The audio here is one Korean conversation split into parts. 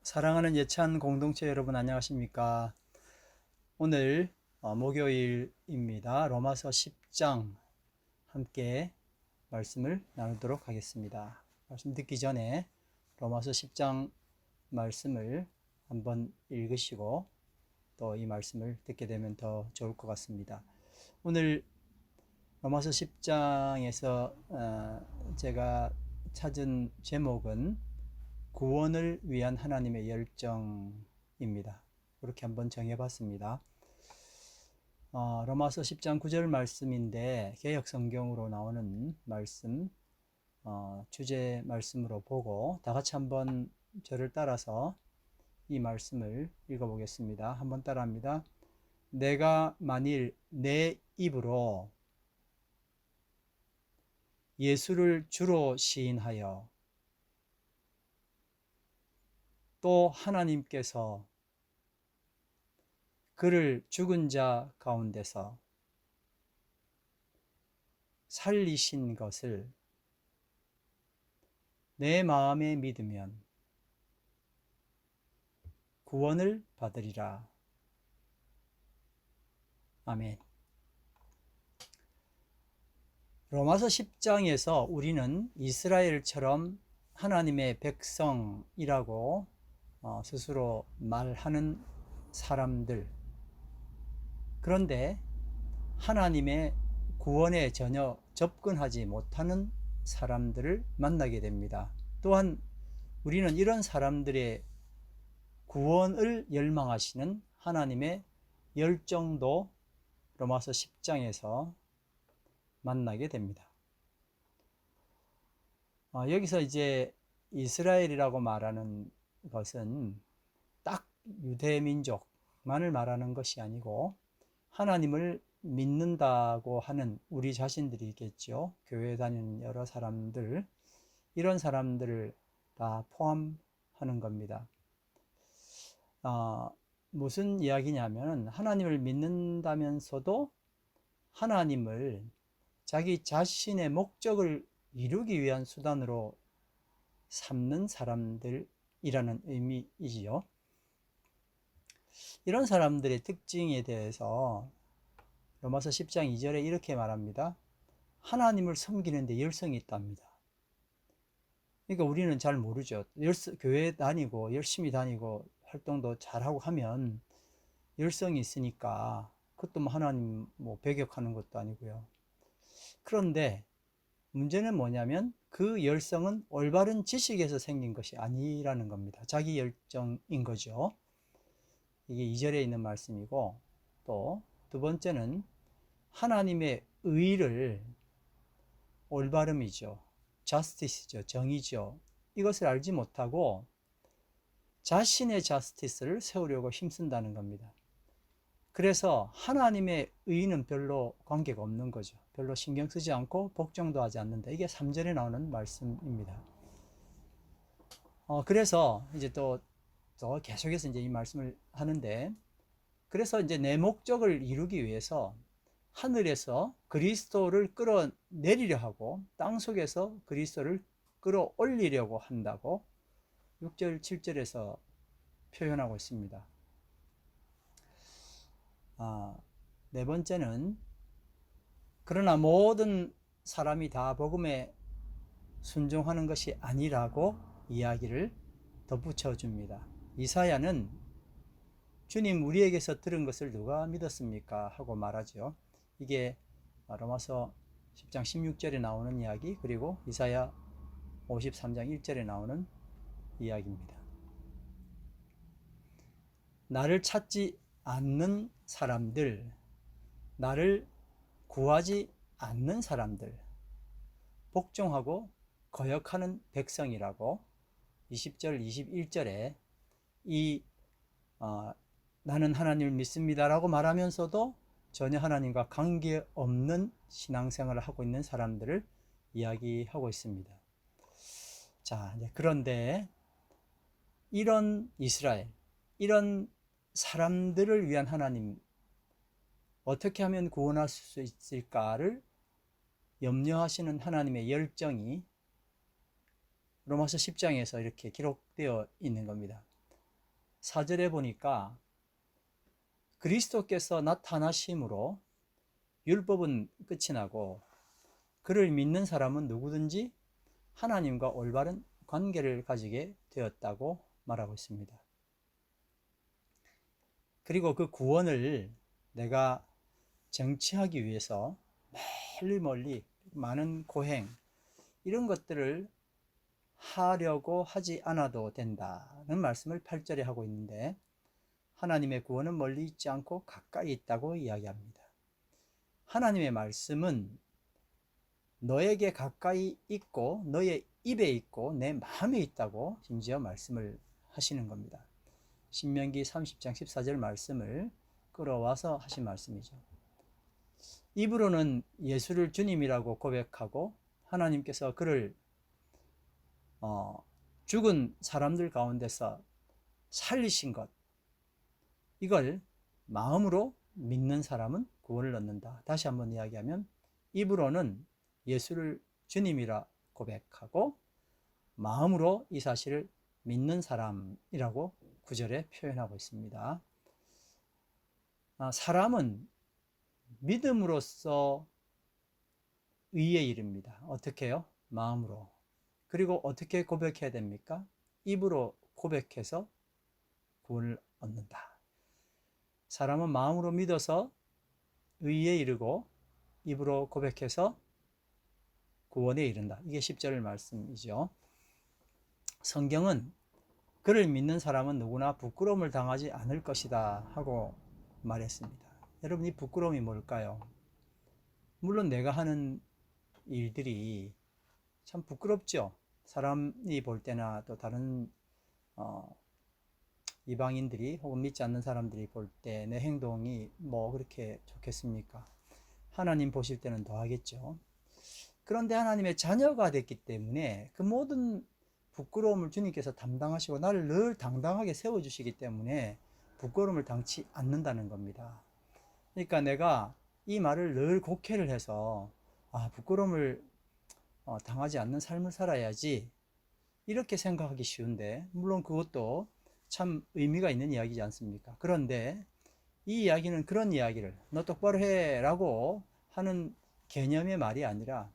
사랑하는 예찬 공동체 여러분 안녕하십니까? 오늘 목요일입니다. 로마서 10장 함께 말씀을 나누도록 하겠습니다. 말씀 듣기 전에 로마서 10장 말씀을 한번 읽으시고 또 이 말씀을 듣게 되면 더 좋을 것 같습니다. 오늘 로마서 10장에서 제가 찾은 제목은 구원을 위한 하나님의 열정입니다. 그렇게 한번 정해봤습니다. 로마서 10장 9절 말씀인데 개역 성경으로 나오는 말씀, 주제 말씀으로 보고 다 같이 한번 저를 따라서 이 말씀을 읽어보겠습니다. 한번 따라합니다. 내가 만일 내 입으로 예수를 주로 시인하여 또 하나님께서 그를 죽은 자 가운데서 살리신 것을 내 마음에 믿으면 구원을 받으리라. 아멘. 로마서 10장에서 우리는 이스라엘처럼 하나님의 백성이라고 스스로 말하는 사람들, 그런데 하나님의 구원에 전혀 접근하지 못하는 사람들을 만나게 됩니다. 또한 우리는 이런 사람들의 구원을 열망하시는 하나님의 열정도 로마서 10장에서 만나게 됩니다. 여기서 이제 이스라엘이라고 말하는 것은 딱 유대민족만을 말하는 것이 아니고 하나님을 믿는다고 하는 우리 자신들이겠죠. 교회 다니는 여러 사람들, 이런 사람들을 다 포함하는 겁니다. 무슨 이야기냐면 하나님을 믿는다면서도 하나님을 자기 자신의 목적을 이루기 위한 수단으로 삼는 사람들이라는 의미이지요. 이런 사람들의 특징에 대해서 로마서 10장 2절에 이렇게 말합니다. 하나님을 섬기는데 열성이 있답니다. 그러니까 우리는 잘 모르죠. 교회 다니고 열심히 다니고 활동도 잘하고 하면 열성이 있으니까 그것도 뭐 하나님 배격하는 것도 아니고요. 그런데 문제는 뭐냐면 그 열성은 올바른 지식에서 생긴 것이 아니라는 겁니다. 자기 열정인 거죠. 이게 2절에 있는 말씀이고, 또 두 번째는 하나님의 의를, 올바름이죠. justice죠. 정의죠. 이것을 알지 못하고 자신의 justice를 세우려고 힘쓴다는 겁니다. 그래서 하나님의 의는 별로 관계가 없는 거죠. 별로 신경 쓰지 않고 복종도 하지 않는다. 이게 3절에 나오는 말씀입니다. 그래서 이제 또 계속해서 이제 이 말씀을 하는데, 그래서 이제 내 목적을 이루기 위해서 하늘에서 그리스도를 끌어내리려 하고 땅 속에서 그리스도를 끌어올리려고 한다고 6절, 7절에서 표현하고 있습니다. 네 번째는 그러나 모든 사람이 다 복음에 순종하는 것이 아니라고 이야기를 덧붙여 줍니다. 이사야는 주님 우리에게서 들은 것을 누가 믿었습니까? 하고 말하죠. 이게 로마서 10장 16절에 나오는 이야기, 그리고 이사야 53장 1절에 나오는 이야기입니다. 나를 찾지 않는 사람들, 나를 구하지 않는 사람들, 복종하고 거역하는 백성이라고 20절, 21절에 나는 하나님을 믿습니다라고 말하면서도 전혀 하나님과 관계없는 신앙생활을 하고 있는 사람들을 이야기하고 있습니다. 자, 그런데 이런 이스라엘, 이런 사람들을 위한 하나님, 어떻게 하면 구원할 수 있을까를 염려하시는 하나님의 열정이 로마서 10장에서 이렇게 기록되어 있는 겁니다. 4절에 보니까 그리스도께서 나타나심으로 율법은 끝이 나고 그를 믿는 사람은 누구든지 하나님과 올바른 관계를 가지게 되었다고 말하고 있습니다. 그리고 그 구원을 내가 쟁취하기 위해서 멀리 멀리 많은 고행 이런 것들을 하려고 하지 않아도 된다는 말씀을 8절에 하고 있는데, 하나님의 구원은 멀리 있지 않고 가까이 있다고 이야기합니다. 하나님의 말씀은 너에게 가까이 있고 너의 입에 있고 내 마음에 있다고 심지어 말씀을 하시는 겁니다. 신명기 30장 14절 말씀을 끌어와서 하신 말씀이죠. 입으로는 예수를 주님이라고 고백하고 하나님께서 그를 죽은 사람들 가운데서 살리신 것, 이걸 마음으로 믿는 사람은 구원을 얻는다. 다시 한번 이야기하면 입으로는 예수를 주님이라 고백하고 마음으로 이 사실을 믿는 사람이라고 9절에 표현하고 있습니다. 사람은 믿음으로써 의에 이릅니다. 어떻게 해요? 마음으로. 그리고 어떻게 고백해야 됩니까? 입으로 고백해서 구원을 얻는다. 사람은 마음으로 믿어서 의에 이르고 입으로 고백해서 구원에 이른다. 이게 10절 말씀이죠. 성경은 그를 믿는 사람은 누구나 부끄러움을 당하지 않을 것이다 하고 말했습니다. 여러분, 이 부끄러움이 뭘까요? 물론 내가 하는 일들이 참 부끄럽죠. 사람이 볼 때나 또 다른 이방인들이 혹은 믿지 않는 사람들이 볼 때 내 행동이 뭐 그렇게 좋겠습니까? 하나님 보실 때는 더 하겠죠. 그런데 하나님의 자녀가 됐기 때문에 그 모든 부끄러움을 주님께서 담당하시고 나를 늘 당당하게 세워주시기 때문에 부끄러움을 당치 않는다는 겁니다. 그러니까 내가 이 말을 늘 곡해를 해서 부끄러움을 당하지 않는 삶을 살아야지 이렇게 생각하기 쉬운데, 물론 그것도 참 의미가 있는 이야기지 않습니까? 그런데 이 이야기는 그런 이야기를 너 똑바로 해 라고 하는 개념의 말이 아니라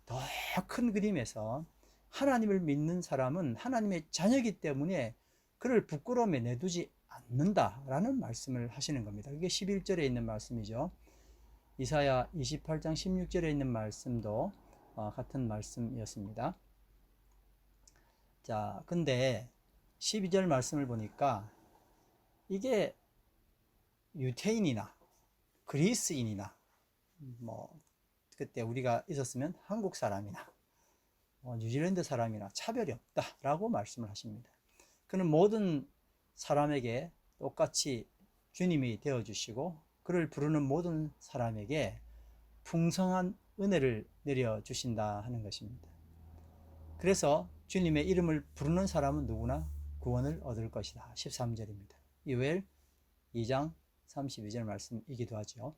더 큰 그림에서 하나님을 믿는 사람은 하나님의 자녀이기 때문에 그를 부끄러움에 내두지 않는다라는 말씀을 하시는 겁니다. 그게 11절에 있는 말씀이죠. 이사야 28장 16절에 있는 말씀도 같은 말씀이었습니다. 자, 근데 12절 말씀을 보니까 이게 유태인이나 그리스인이나 뭐 그때 우리가 있었으면 한국 사람이나 뉴질랜드 사람이나 차별이 없다라고 말씀을 하십니다. 그는 모든 사람에게 똑같이 주님이 되어주시고 그를 부르는 모든 사람에게 풍성한 은혜를 내려주신다 하는 것입니다. 그래서 주님의 이름을 부르는 사람은 누구나 구원을 얻을 것이다. 13절입니다. 요엘 2장 32절 말씀이기도 하죠.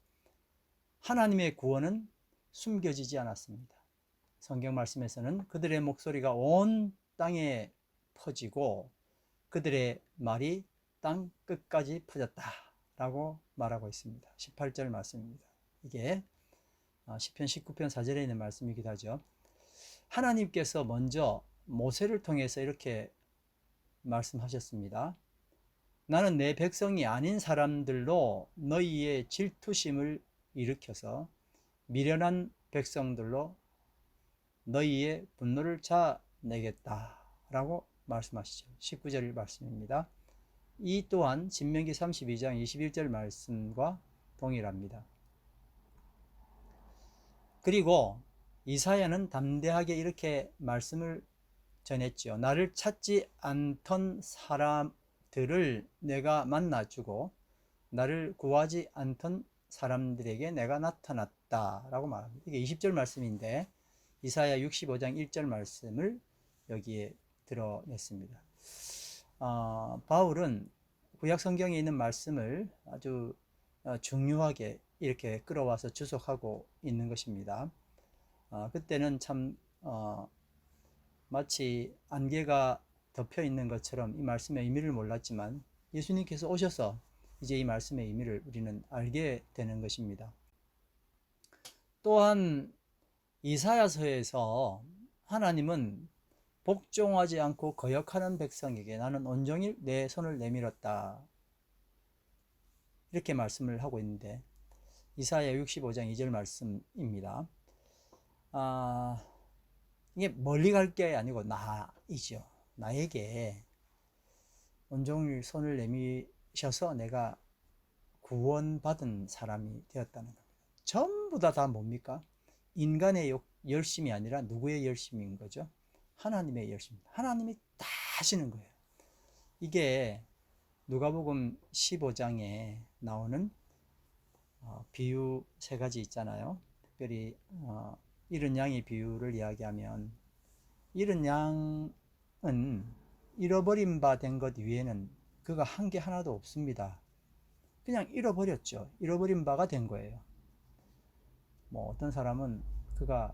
하나님의 구원은 숨겨지지 않았습니다. 성경 말씀에서는 그들의 목소리가 온 땅에 퍼지고 그들의 말이 땅 끝까지 퍼졌다 라고 말하고 있습니다. 18절 말씀입니다. 이게 시편 19편 4절에 있는 말씀이기도 하죠. 하나님께서 먼저 모세를 통해서 이렇게 말씀하셨습니다. 나는 내 백성이 아닌 사람들로 너희의 질투심을 일으켜서 미련한 백성들로 너희의 분노를 자내겠다 라고 말씀하시죠. 19절 말씀입니다. 이 또한 신명기 32장 21절 말씀과 동일합니다. 그리고 이사야는 담대하게 이렇게 말씀을 전했죠. 나를 찾지 않던 사람들을 내가 만나주고 나를 구하지 않던 사람들에게 내가 나타났다 라고 말합니다. 이게 20절 말씀인데 이사야 65장 1절 말씀을 여기에 드러냈습니다. 바울은 구약 성경에 있는 말씀을 아주 중요하게 이렇게 끌어와서 주석하고 있는 것입니다. 그때는 참 마치 안개가 덮여 있는 것처럼 이 말씀의 의미를 몰랐지만 예수님께서 오셔서 이제 이 말씀의 의미를 우리는 알게 되는 것입니다. 또한 이사야서에서 하나님은 복종하지 않고 거역하는 백성에게 나는 온종일 내 손을 내밀었다, 이렇게 말씀을 하고 있는데, 이사야 65장 2절 말씀입니다. 이게 멀리 갈 게 아니고 나이죠. 나에게 온종일 손을 내미셔서 내가 구원받은 사람이 되었다는 겁니다. 전부 다 뭡니까? 인간의 열심이 아니라 누구의 열심인 거죠? 하나님의 열심입니다. 하나님이 다 하시는 거예요. 이게 누가복음 15장에 나오는 비유 세 가지 있잖아요. 특별히 잃은 양의 비유를 이야기하면, 잃은 양은 잃어버린 바 된 것 위에는 그가 한 게 하나도 없습니다. 그냥 잃어버렸죠. 잃어버린 바가 된 거예요. 뭐 어떤 사람은 그가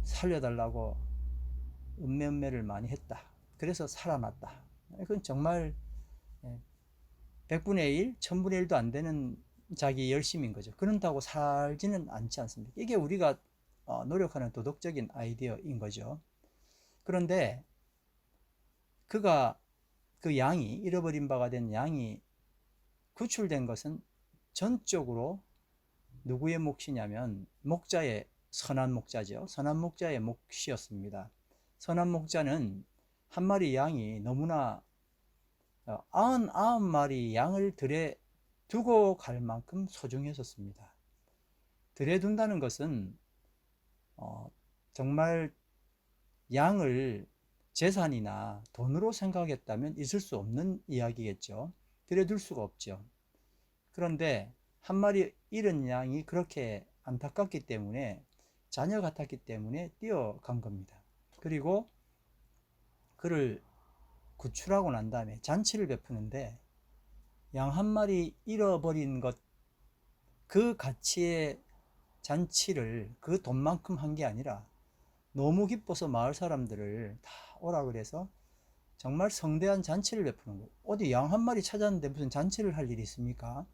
살려달라고 음매를 많이 했다, 그래서 살아났다. 그건 정말 100분의 1, 1000분의 1도 안 되는 자기 열심인 거죠. 그런다고 살지는 않지 않습니까? 이게 우리가 노력하는 도덕적인 아이디어인 거죠. 그런데 그가, 그 양이, 잃어버린 바가 된 양이 구출된 것은 전적으로 누구의 몫이냐면 목자의, 선한 목자죠. 선한 목자의 몫이었습니다. 선한 목자는 한 마리 양이 너무나 99마리 양을 들에 두고 갈 만큼 소중했었습니다. 들에 둔다는 것은 정말 양을 재산이나 돈으로 생각했다면 있을 수 없는 이야기겠죠. 들에 둘 수가 없죠. 그런데 한 마리 잃은 양이 그렇게 안타깝기 때문에, 자녀 같았기 때문에 뛰어간 겁니다. 그리고 그를 구출하고 난 다음에 잔치를 베푸는데, 양 한 마리 잃어버린 것, 그 가치의 잔치를 그 돈만큼 한 게 아니라 너무 기뻐서 마을 사람들을 다 오라 그래서 정말 성대한 잔치를 베푸는 거예요. 어디 양 한 마리 찾았는데 무슨 잔치를 할 일이 있습니까?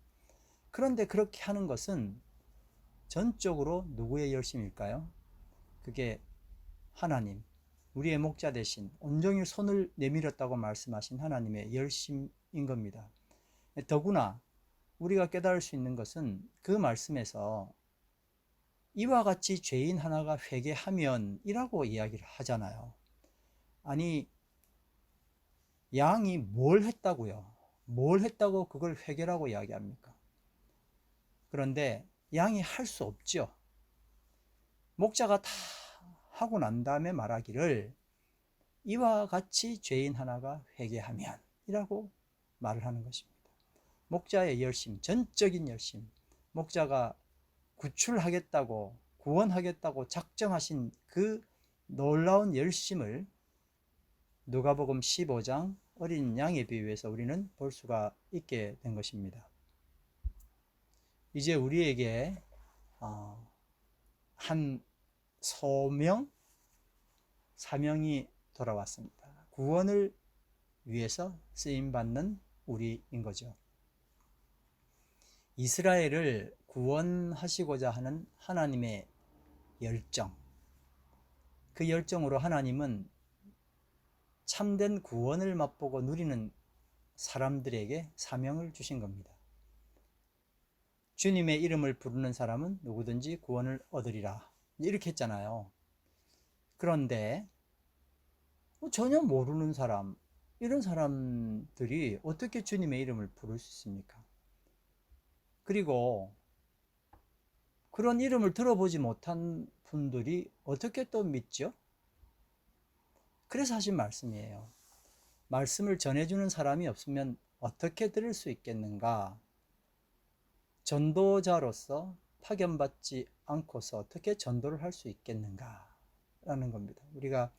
그런데 그렇게 하는 것은 전적으로 누구의 열심일까요? 그게 하나님, 우리의 목자 대신 온종일 손을 내밀었다고 말씀하신 하나님의 열심인 겁니다. 더구나 우리가 깨달을 수 있는 것은 그 말씀에서 이와 같이 죄인 하나가 회개하면 이라고 이야기를 하잖아요. 아니, 양이 뭘 했다고요? 뭘 했다고 그걸 회개라고 이야기합니까? 그런데 양이 할 수 없죠. 목자가 다 하고 난 다음에 말하기를 이와 같이 죄인 하나가 회개하면 이라고 말을 하는 것입니다. 목자의 열심, 전적인 열심, 목자가 구출하겠다고, 구원하겠다고 작정하신 그 놀라운 열심을 누가복음 15장 어린 양의 비유에서 우리는 볼 수가 있게 된 것입니다. 이제 우리에게 한 사명이 돌아왔습니다. 구원을 위해서 쓰임받는 우리인 거죠. 이스라엘을 구원하시고자 하는 하나님의 열정, 그 열정으로 하나님은 참된 구원을 맛보고 누리는 사람들에게 사명을 주신 겁니다. 주님의 이름을 부르는 사람은 누구든지 구원을 얻으리라, 이렇게 했잖아요. 그런데 전혀 모르는 사람, 이런 사람들이 어떻게 주님의 이름을 부를 수 있습니까? 그리고 그런 이름을 들어보지 못한 분들이 어떻게 또 믿죠? 그래서 하신 말씀이에요. 말씀을 전해주는 사람이 없으면 어떻게 들을 수 있겠는가? 전도자로서 파견받지 않고서 어떻게 전도를 할 수 있겠는가? 라는 겁니다. 우리가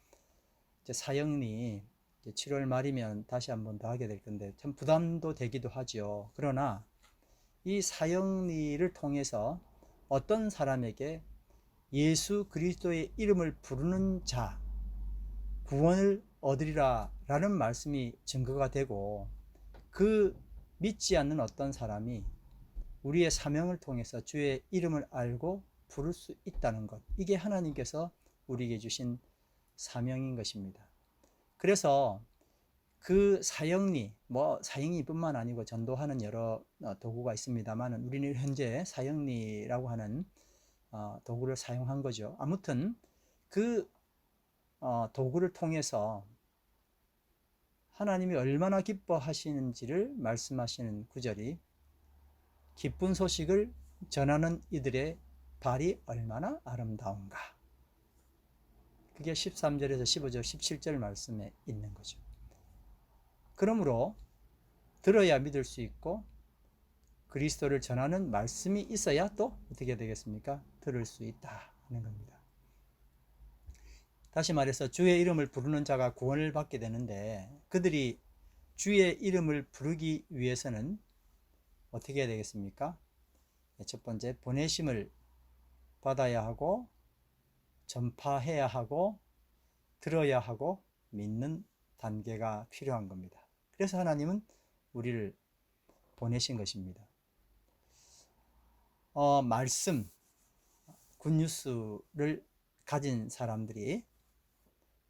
이제 사형리 7월 말이면 다시 한 번 더 하게 될 건데 참 부담도 되기도 하죠. 그러나 이 사형리를 통해서 어떤 사람에게 예수 그리스도의 이름을 부르는 자 구원을 얻으리라 라는 말씀이 증거가 되고, 그 믿지 않는 어떤 사람이 우리의 사명을 통해서 주의 이름을 알고 부를 수 있다는 것, 이게 하나님께서 우리에게 주신 사명인 것입니다. 그래서 그 사형리, 사형리뿐만 아니고 전도하는 여러 도구가 있습니다만 우리는 현재 사형리라고 하는 도구를 사용한 거죠. 아무튼 그 도구를 통해서 하나님이 얼마나 기뻐하시는지를 말씀하시는 구절이, 기쁜 소식을 전하는 이들의 발이 얼마나 아름다운가. 그게 13절에서 15절, 17절 말씀에 있는 거죠. 그러므로 들어야 믿을 수 있고 그리스도를 전하는 말씀이 있어야 또 어떻게 되겠습니까? 들을 수 있다 하는 겁니다. 다시 말해서 주의 이름을 부르는 자가 구원을 받게 되는데, 그들이 주의 이름을 부르기 위해서는 어떻게 해야 되겠습니까? 첫 번째, 보내심을 받아야 하고 전파해야 하고 들어야 하고 믿는 단계가 필요한 겁니다. 그래서 하나님은 우리를 보내신 것입니다. 말씀, 굿뉴스를 가진 사람들이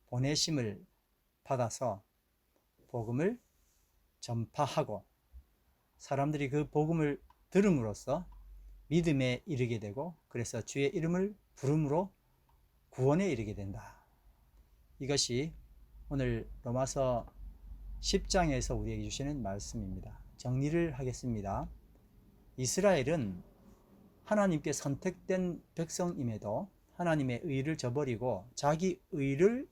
보내심을 받아서 복음을 전파하고 사람들이 그 복음을 들음으로써 믿음에 이르게 되고, 그래서 주의 이름을 부름으로 구원에 이르게 된다. 이것이 오늘 로마서 10장에서 우리에게 주시는 말씀입니다. 정리를 하겠습니다. 이스라엘은 하나님께 선택된 백성임에도 하나님의 의를 저버리고 자기 의를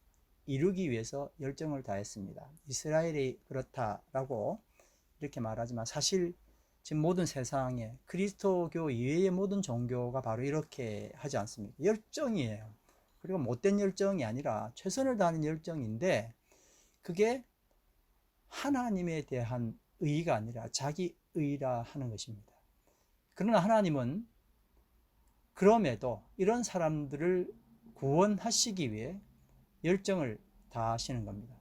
이루기 위해서 열정을 다했습니다. 이스라엘이 그렇다라고 이렇게 말하지만 사실 지금 모든 세상에 그리스도교 이외의 모든 종교가 바로 이렇게 하지 않습니까? 열정이에요. 그리고 못된 열정이 아니라 최선을 다하는 열정인데, 그게 하나님에 대한 의가 아니라 자기 의라 하는 것입니다. 그러나 하나님은 그럼에도 이런 사람들을 구원하시기 위해 열정을 다하시는 겁니다.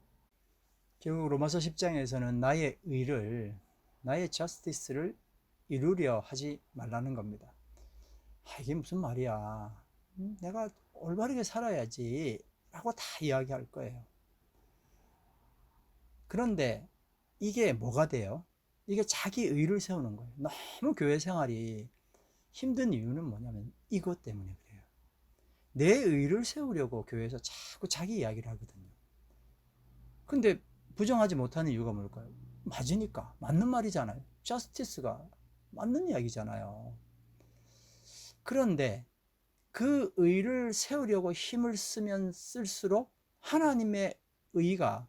결국 로마서 10장에서는 나의 의를, 나의 저스티스를 이루려 하지 말라는 겁니다. 이게 무슨 말이야, 내가 올바르게 살아야지 라고 다 이야기할 거예요. 그런데 이게 뭐가 돼요? 이게 자기 의를 세우는 거예요. 너무 교회 생활이 힘든 이유는 뭐냐면 이것 때문에 그래요. 내 의를 세우려고 교회에서 자꾸 자기 이야기를 하거든요. 근데 부정하지 못하는 이유가 뭘까요? 맞으니까. 맞는 말이잖아요. 저스티스가 맞는 이야기잖아요. 그런데 그 의를 세우려고 힘을 쓰면 쓸수록 하나님의 의가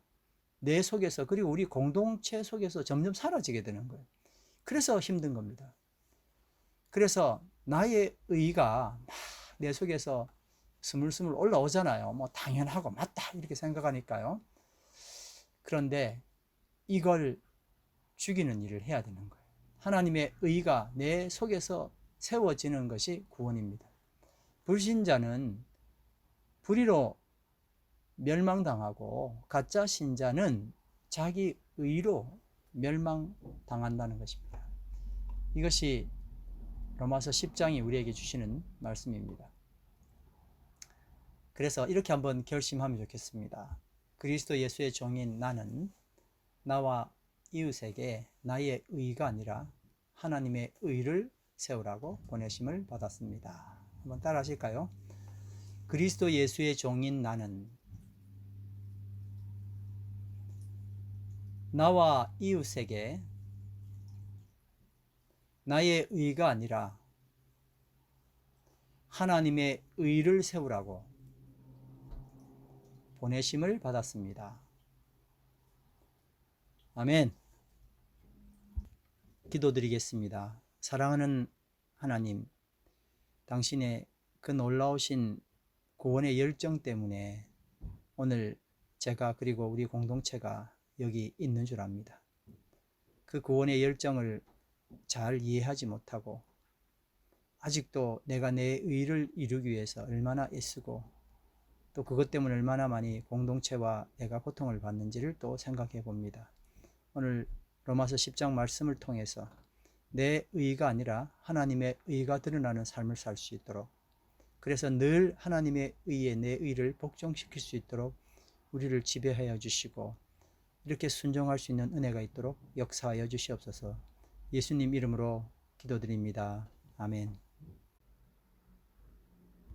내 속에서, 그리고 우리 공동체 속에서 점점 사라지게 되는 거예요. 그래서 힘든 겁니다. 그래서 나의 의가 막 내 속에서 스물스물 올라오잖아요. 당연하고 맞다 이렇게 생각하니까요. 그런데 이걸 죽이는 일을 해야 되는 거예요. 하나님의 의가 내 속에서 세워지는 것이 구원입니다. 불신자는 불의로 멸망당하고 가짜 신자는 자기 의로 멸망당한다는 것입니다. 이것이 로마서 10장이 우리에게 주시는 말씀입니다. 그래서 이렇게 한번 결심하면 좋겠습니다. 그리스도 예수의 종인 나는 나와 이웃에게 나의 의가 아니라 하나님의 의를 세우라고 보내심을 받았습니다. 한번 따라 하실까요? 그리스도 예수의 종인 나는 나와 이웃에게 나의 의가 아니라 하나님의 의를 세우라고 보내심을 받았습니다. 아멘. 기도드리겠습니다. 사랑하는 하나님, 당신의 그 놀라우신 구원의 열정 때문에 오늘 제가 그리고 우리 공동체가 여기 있는 줄 압니다. 그 구원의 열정을 잘 이해하지 못하고 아직도 내가 내 의를 이루기 위해서 얼마나 애쓰고 또 그것 때문에 얼마나 많이 공동체와 내가 고통을 받는지를 또 생각해 봅니다. 오늘 로마서 10장 말씀을 통해서 내 의가 아니라 하나님의 의가 드러나는 삶을 살 수 있도록, 그래서 늘 하나님의 의에 내 의를 복종시킬 수 있도록 우리를 지배하여 주시고 이렇게 순종할 수 있는 은혜가 있도록 역사하여 주시옵소서. 예수님 이름으로 기도드립니다. 아멘.